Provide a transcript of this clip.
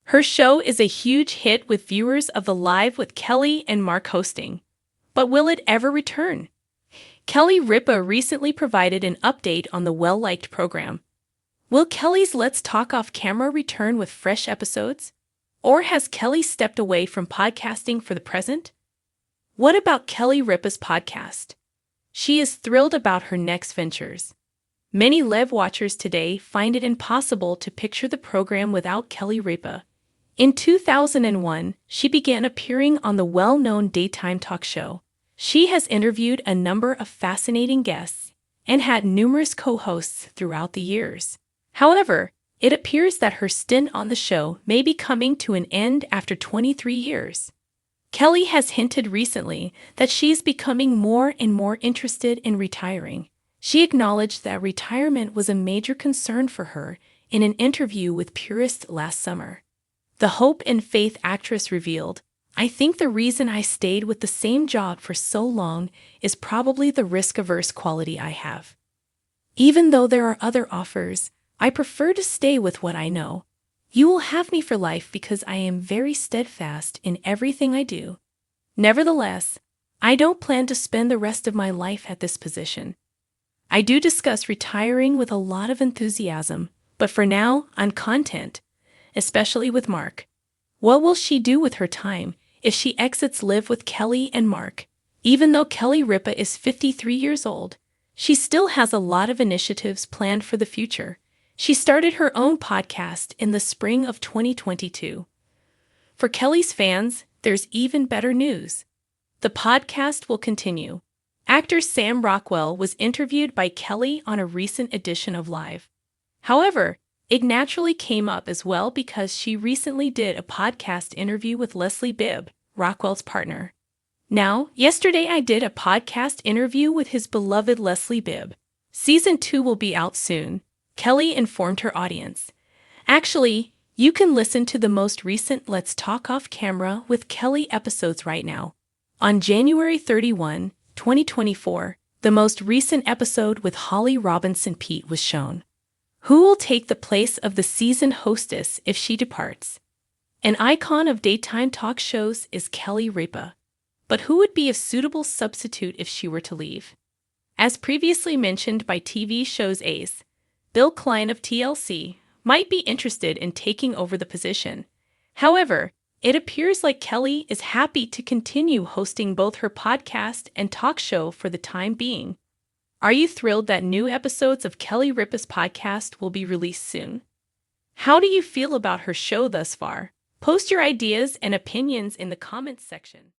Her show is a huge hit with viewers of the Live with Kelly and Mark hosting. But will it ever return? Kelly Ripa recently provided an update on the well-liked program. Will Kelly's Let's Talk Off Camera return with fresh episodes? Or has Kelly stepped away from podcasting for the present? What about Kelly Ripa's podcast? She is thrilled about her next ventures. Many Lev watchers today find it impossible to picture the program without Kelly Ripa. In 2001, she began appearing on the well-known daytime talk show. She has interviewed a number of fascinating guests and had numerous co-hosts throughout the years. However, it appears that her stint on the show may be coming to an end after 23 years. Kelly has hinted recently that she is becoming more and more interested in retiring. She acknowledged that retirement was a major concern for her in an interview with Purist last summer. The Hope and Faith actress revealed, "I think the reason I stayed with the same job for so long is probably the risk-averse quality I have. Even though there are other offers, I prefer to stay with what I know. You will have me for life because I am very steadfast in everything I do. Nevertheless, I don't plan to spend the rest of my life at this position. I do discuss retiring with a lot of enthusiasm, but for now, I'm content, especially with Mark." What will she do with her time if she exits Live with Kelly and Mark? Even though Kelly Ripa is 53 years old, she still has a lot of initiatives planned for the future. She started her own podcast in the spring of 2022. For Kelly's fans, there's even better news. The podcast will continue. Actor Sam Rockwell was interviewed by Kelly on a recent edition of Live. However, it naturally came up as well because she recently did a podcast interview with Leslie Bibb, Rockwell's partner. Now, yesterday I did a podcast interview with his beloved Leslie Bibb. Season 2 will be out soon, Kelly informed her audience. Actually, you can listen to the most recent Let's Talk Off Camera with Kelly episodes right now. On January 31, 2024, the most recent episode with Holly Robinson Peete was shown. Who will take the place of the season hostess if she departs? An icon of daytime talk shows is Kelly Ripa. But who would be a suitable substitute if she were to leave? As previously mentioned by TV show's ace, Bill Klein of TLC might be interested in taking over the position. However, it appears like Kelly is happy to continue hosting both her podcast and talk show for the time being. Are you thrilled that new episodes of Kelly Ripa's podcast will be released soon? How do you feel about her show thus far? Post your ideas and opinions in the comments section.